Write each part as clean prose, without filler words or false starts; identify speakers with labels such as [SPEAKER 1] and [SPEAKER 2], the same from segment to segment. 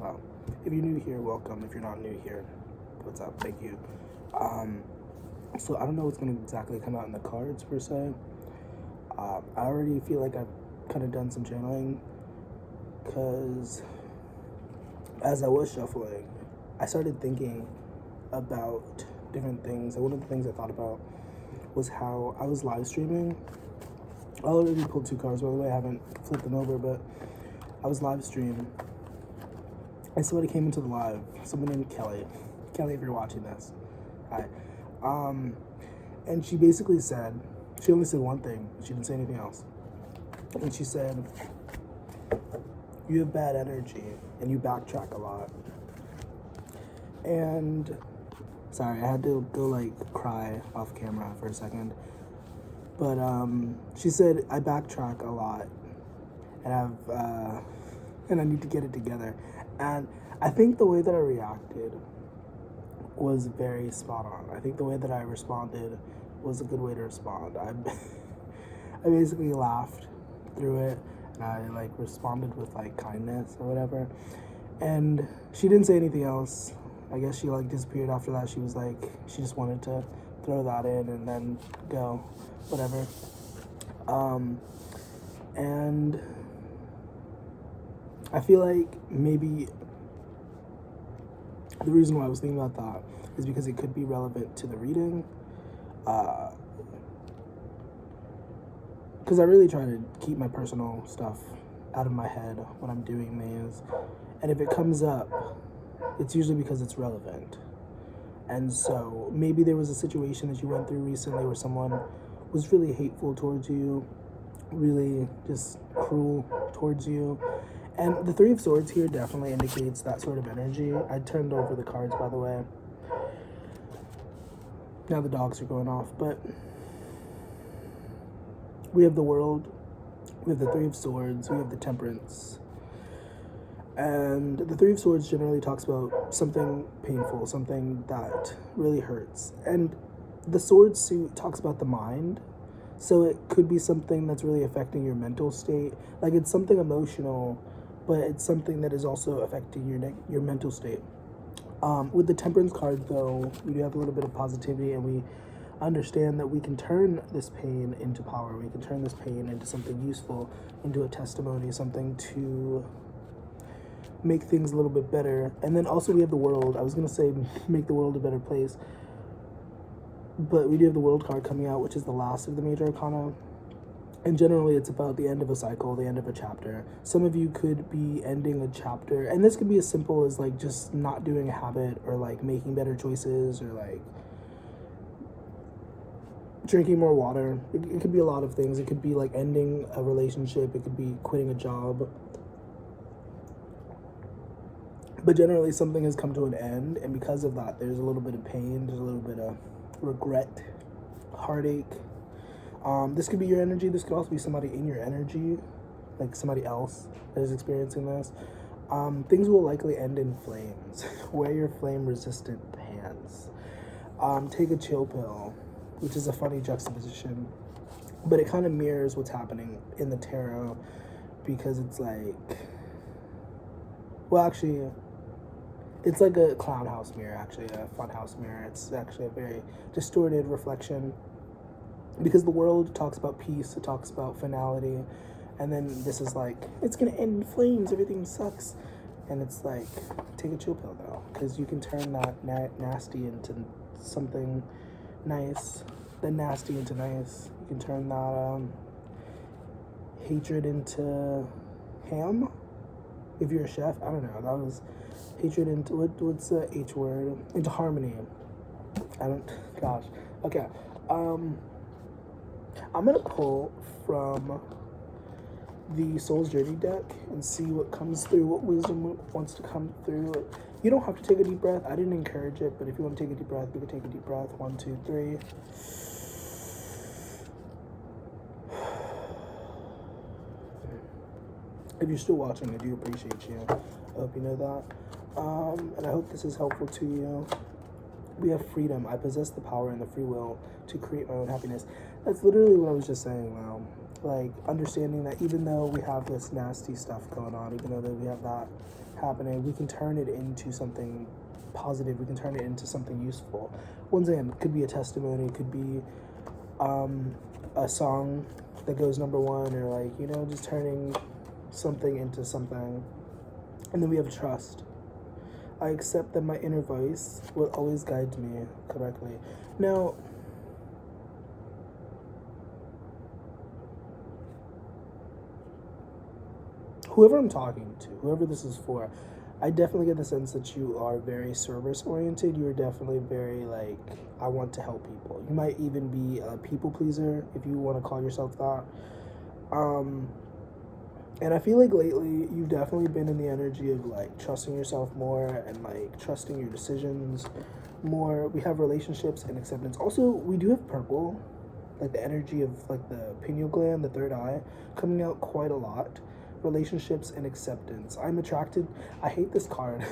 [SPEAKER 1] hello. If you're new here, welcome. If you're not new here, what's up? Thank you. So I don't know what's going to exactly come out in the cards per se. I already feel like I've kind of done some channeling because as I was shuffling, I started thinking about different things. And one of the things I thought about was how I was live streaming. I already pulled 2 cards, by the way. I haven't flipped them over, but I was live streaming. And somebody came into the live. Someone named Kelly. Kelly, if you're watching this, hi. And she basically said, she only said one thing. She didn't say anything else. And she said, you have bad energy and you backtrack a lot. And sorry, I had to go like cry off camera for a second. But she said I backtrack a lot and I need to get it together. And I think the way that I reacted was very spot on. I think the way that I responded was a good way to respond. I basically laughed through it and I like responded with like kindness or whatever. And she didn't say anything else. I guess she like disappeared after that. She was like, she just wanted to throw that in and then go, whatever. And I feel like maybe the reason why I was thinking about that is because it could be relevant to the reading. Because I really try to keep my personal stuff out of my head when I'm doing these. And if it comes up, it's usually because it's relevant. And so maybe there was a situation that you went through recently where someone was really hateful towards you, really just cruel towards you. And the 3 of Swords here definitely indicates that sort of energy. I turned over the cards, by the way. Now the dogs are going off, but we have the World, we have the 3 of Swords, we have the Temperance. And the 3 of Swords generally talks about something painful, something that really hurts. And the Sword suit talks about the mind. So it could be something that's really affecting your mental state. Like it's something emotional, but it's something that is also affecting your mental state. With the Temperance card, though, we do have a little bit of positivity, and we understand that we can turn this pain into power. We can turn this pain into something useful, into a testimony, something to make things a little bit better. And then also we have the World. I was going to say make the world a better place, but we do have the World card coming out, which is the last of the major arcana. And generally, it's about the end of a cycle, the end of a chapter. Some of you could be ending a chapter, and this could be as simple as like just not doing a habit, or like making better choices, or like drinking more water. It could be a lot of things. It could be like ending a relationship. It could be quitting a job. But generally, something has come to an end, and because of that, there's a little bit of pain, there's a little bit of regret, heartache. This could be your energy. This could also be somebody in your energy, like somebody else that is experiencing this. Things will likely end in flames. Wear your flame-resistant pants. Take a chill pill, which is a funny juxtaposition, but it kind of mirrors what's happening in the tarot, because it's like, well, actually, it's like a clown house mirror, actually, a fun house mirror. It's actually a very distorted reflection, because the World talks about peace, it talks about finality, and then this is like, it's gonna end in flames, everything sucks. And it's like, take a chill pill though, because you can turn that nasty into something nice, the nasty into nice. You can turn that hatred into ham, if you're a chef. I don't know, that was hatred into, what's the H word? Into harmony. Gosh. Okay. I'm going to pull from the Soul's Journey deck and see what comes through, what wisdom wants to come through. You don't have to take a deep breath. I didn't encourage it, but if you want to take a deep breath, you can take a deep breath. 1, 2, 3. If you're still watching, I do appreciate you. I hope you know that. And I hope this is helpful to you. We have freedom. I possess the power and the free will to create my own happiness. That's literally what I was just saying, wow. like understanding that even though we have this nasty stuff going on, even though that we have that happening, we can turn it into something positive. We can turn it into something useful. Once again, it could be a testimony, it could be a song that goes number one, or like, you know, just turning something into something. And then we have trust. I accept that my inner voice will always guide me correctly. Now, whoever I'm talking to, whoever this is for, I definitely get the sense that you are very service oriented. You're definitely very like, I want to help people. You might even be a people pleaser if you want to call yourself that. And I feel like lately you've definitely been in the energy of like trusting yourself more and like trusting your decisions more. We have relationships and acceptance. Also, we do have purple, like the energy of like the pineal gland, the third eye, coming out quite a lot. Relationships and acceptance. I'm attracted. I hate this card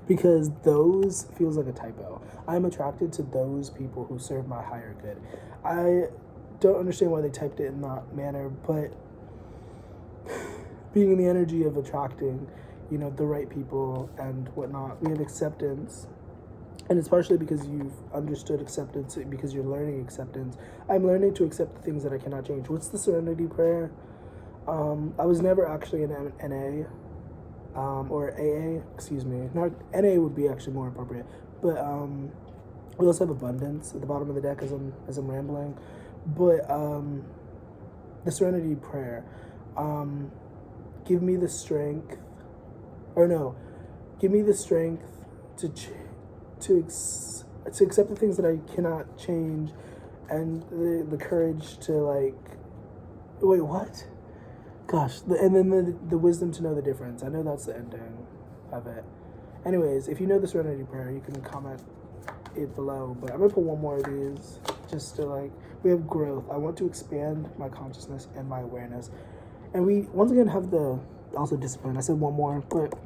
[SPEAKER 1] because those feels like a typo. I'm attracted to those people who serve my higher good. I don't understand why they typed it in that manner, but being in the energy of attracting, you know, the right people and whatnot, we have acceptance. And it's partially because you've understood acceptance, because you're learning acceptance. I'm learning to accept the things that I cannot change. What's the serenity prayer? I was never actually an NA or AA, excuse me. Not NA would be actually more appropriate. But we also have abundance at the bottom of the deck as I'm rambling. But the serenity prayer, give me the strength, give me the strength to accept the things that I cannot change, and the courage to like, wait, what? Gosh, and then the wisdom to know the difference. I know that's the ending of it. Anyways, if you know the serenity prayer, you can comment it below. But I'm gonna put one more of these just to like, we have growth. I want to expand my consciousness and my awareness. And we once again have the also discipline. I said one more, but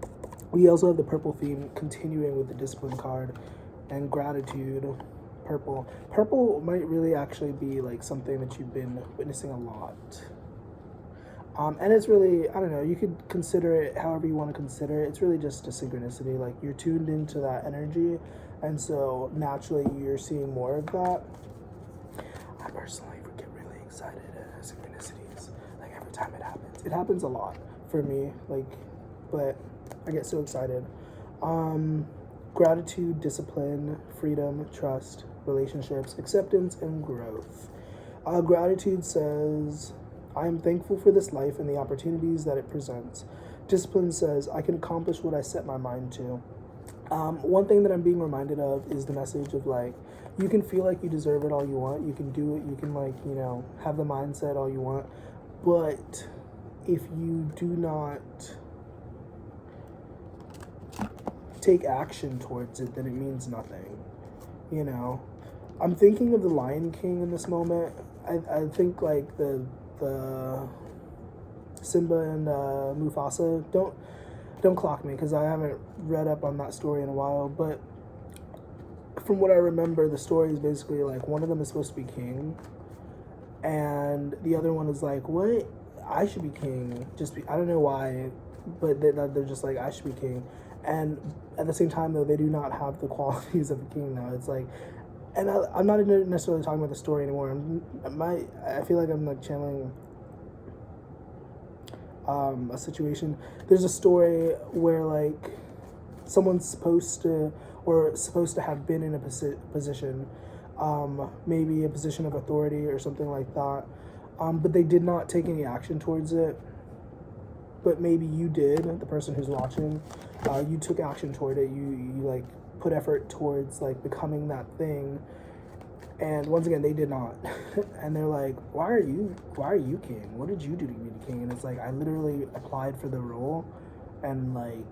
[SPEAKER 1] we also have the purple theme continuing with the discipline card and gratitude. Purple might really actually be like something that you've been witnessing a lot. And it's really, I don't know, you could consider it however you want to consider it. It's really just a synchronicity. Like, you're tuned into that energy, and so naturally you're seeing more of that. I personally get really excited at synchronicities. Like, every time it happens. It happens a lot for me, like, but I get so excited. Gratitude, discipline, freedom, trust, relationships, acceptance, and growth. Gratitude says, I am thankful for this life and the opportunities that it presents. Discipline says, I can accomplish what I set my mind to. One thing that I'm being reminded of is the message of like, you can feel like you deserve it all you want. You can do it. You can like, you know, have the mindset all you want. But if you do not take action towards it, then it means nothing. You know, I'm thinking of the Lion King in this moment. I think like the Simba and Mufasa, don't clock me because I haven't read up on that story in a while, but from what I remember, the story is basically like one of them is supposed to be king and the other one is like, what? I should be king. I don't know why, but they're just like, I should be king. And at the same time though, they do not have the qualities of a king now. It's like, and I'm not necessarily talking about the story anymore. I feel like I'm like channeling a situation. There's a story where like someone's supposed to have been in a position, maybe a position of authority or something like that, but they did not take any action towards it. But maybe you did, the person who's watching, you took action toward it. You like put effort towards like becoming that thing, and once again they did not. And they're like, why are you king? What did you do to be the king? And it's like, I literally applied for the role and like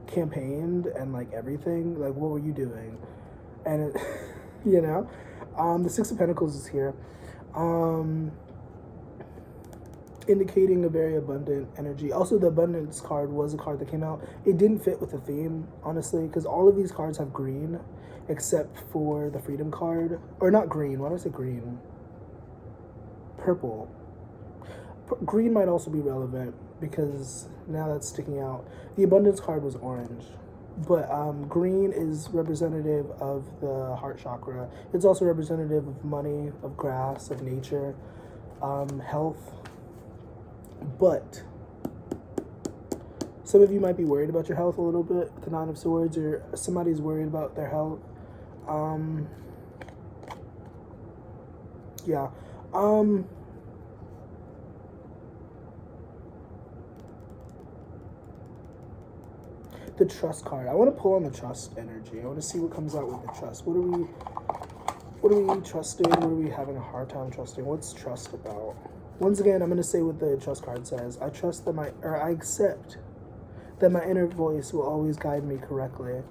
[SPEAKER 1] campaigned and like everything. Like, what were you doing? And it, you know, the Six of Pentacles is here, indicating a very abundant energy. Also, the abundance card was a card that came out. It didn't fit with the theme, honestly, because all of these cards have green, except for the freedom card. Or not green, why did I say green? Purple. green might also be relevant because now that's sticking out. The abundance card was orange, but green is representative of the heart chakra. It's also representative of money, of grass, of nature, health. But some of you might be worried about your health a little bit, the Nine of Swords, or somebody's worried about their health. Yeah. The trust card. I want to pull on the trust energy. I want to see what comes out with the trust. What are we trusting? What are we having a hard time trusting? What's trust about? Once again, I'm going to say what the trust card says. I trust that I accept that my inner voice will always guide me correctly.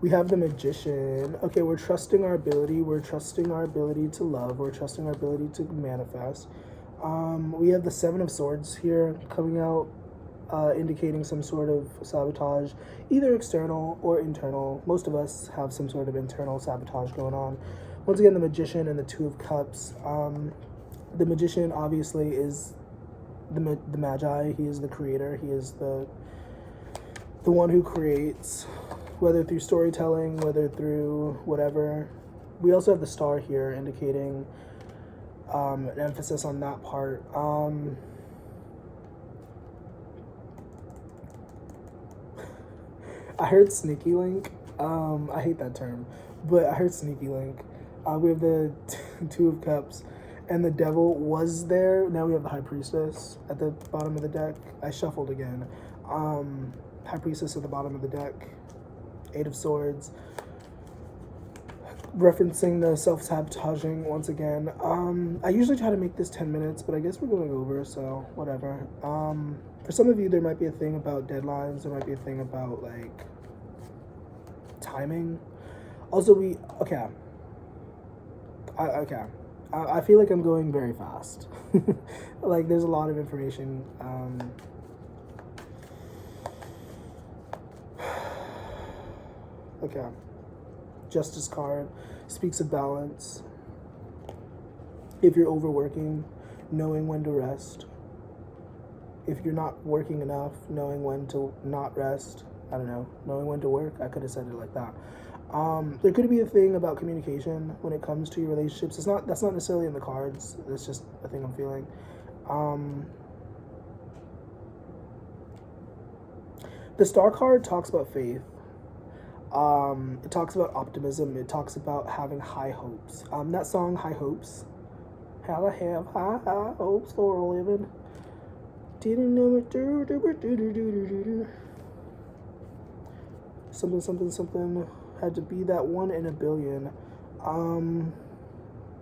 [SPEAKER 1] We have the Magician. Okay, we're trusting our ability. We're trusting our ability to love. We're trusting our ability to manifest. We have the Seven of Swords here coming out, indicating some sort of sabotage, either external or internal. Most of us have some sort of internal sabotage going on. Once again, the Magician and the Two of Cups. The Magician obviously is the Magi. He is the creator. He is the one who creates, whether through storytelling, whether through whatever. We also have the Star here, indicating an emphasis on that part. I heard sneaky link. I hate that term, but I heard sneaky link. We have the Two of Cups, and the Devil was there. Now we have the High Priestess at the bottom of the deck. I shuffled again. High Priestess at the bottom of the deck. Eight of Swords. Referencing the self-sabotaging once again. I usually try to make this 10 minutes, but I guess we're going over, so whatever. For some of you, there might be a thing about deadlines. There might be a thing about, like, timing. Also, I feel like I'm going very fast. Like, there's a lot of information. Okay. Justice card speaks of balance. If you're overworking, knowing when to rest. If you're not working enough, knowing when to not rest. I don't know, knowing when to work. I could have said it like that. There could be a thing about communication when it comes to your relationships. That's not necessarily in the cards. It's just a thing I'm feeling. The Star card talks about faith. It talks about optimism. It talks about having high hopes. That song, High Hopes. How I have high hopes for a living. Didn't know it. Something. Had to be that one in a billion.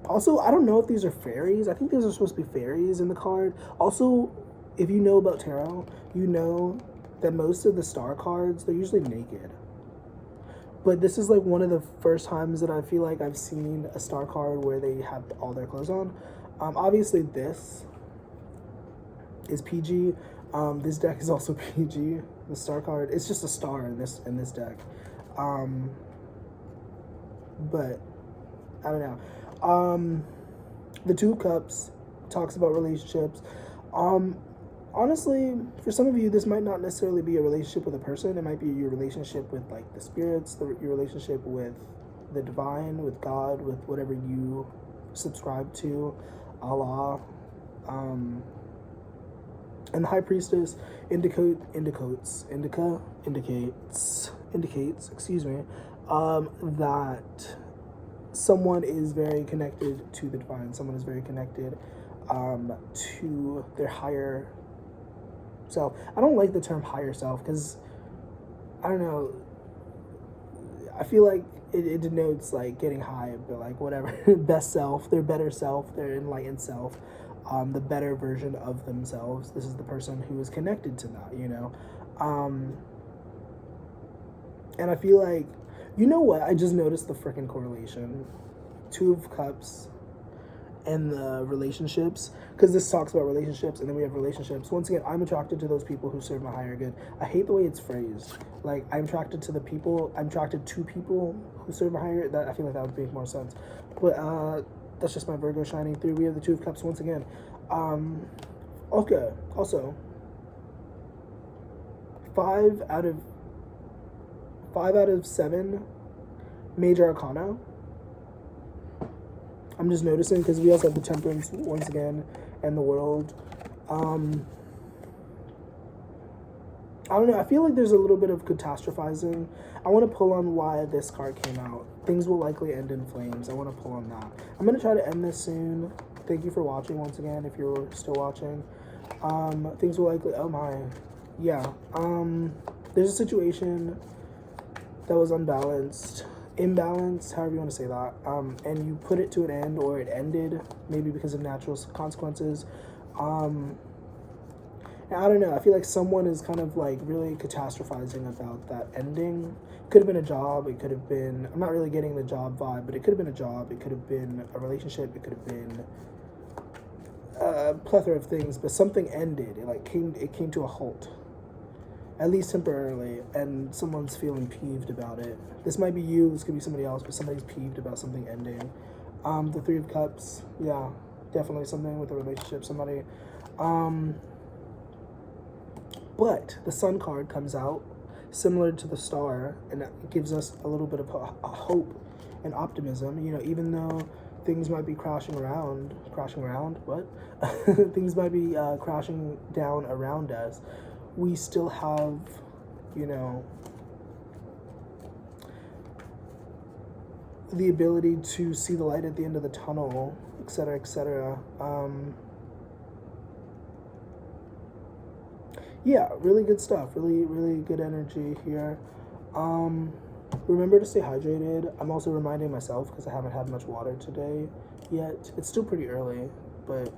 [SPEAKER 1] Also, I don't know if these are fairies. I think these are supposed to be fairies in the card. Also, if you know about tarot, you know that most of the Star cards, they're usually naked. But this is like one of the first times that I feel like I've seen a Star card where they have all their clothes on. Obviously this is PG. This deck is also PG. The Star card, it's just a star in this deck. But I don't know. The Two of Cups talks about relationships. Honestly, for some of you, this might not necessarily be a relationship with a person. It might be your relationship with, like, the spirits, your relationship with the divine, with God, with whatever you subscribe to, Allah. And the High Priestess indicates, that someone is very connected to the divine. Someone is very connected to their higher self. I don't like the term higher self because, I don't know, I feel like it denotes, like, getting high, but, like, whatever. Best self, their better self, their enlightened self, the better version of themselves. This is the person who is connected to that, you know? And I feel like, you know what? I just noticed the freaking correlation. Two of Cups and the relationships, because this talks about relationships, and then we have relationships. Once again, I'm attracted to those people who serve my higher good. I hate the way it's phrased. Like, I'm attracted to people who serve my higher. That, I feel like that would make more sense. But that's just my Virgo shining through. We have the Two of Cups once again. Okay, also, 5 out of 7 major arcana. I'm just noticing because we also have the Temperance once again and the World. I don't know. I feel like there's a little bit of catastrophizing. I want to pull on why this card came out. Things will likely end in flames. I want to pull on that. I'm going to try to end this soon. Thank you for watching once again, if you're still watching. Things will likely... Oh, my. Yeah. There's a situation that was unbalanced. Imbalanced, however you want to say that. And you put it to an end, or it ended, maybe because of natural consequences. I don't know. I feel like someone is kind of like really catastrophizing about that ending. It could have been a job. It could have been... I'm not really getting the job vibe, but it could have been a job. It could have been a relationship. It could have been a plethora of things. But something ended. It came to a halt, at least temporarily, and someone's feeling peeved about it. This might be you. This could be somebody else, but somebody's peeved about something ending. The Three of Cups. Yeah, definitely something with a relationship. Somebody. But the Sun card comes out, similar to the Star, and it gives us a little bit of a hope and optimism. You know, even though things might be crashing around, what? Things might be crashing down around us. We still have, you know, the ability to see the light at the end of the tunnel, etc., etc. Yeah, really good stuff. Really, really good energy here. Remember to stay hydrated. I'm also reminding myself because I haven't had much water today yet. It's still pretty early, but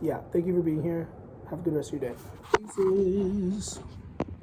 [SPEAKER 1] yeah, thank you for being here. Have a good rest of your day. Peace.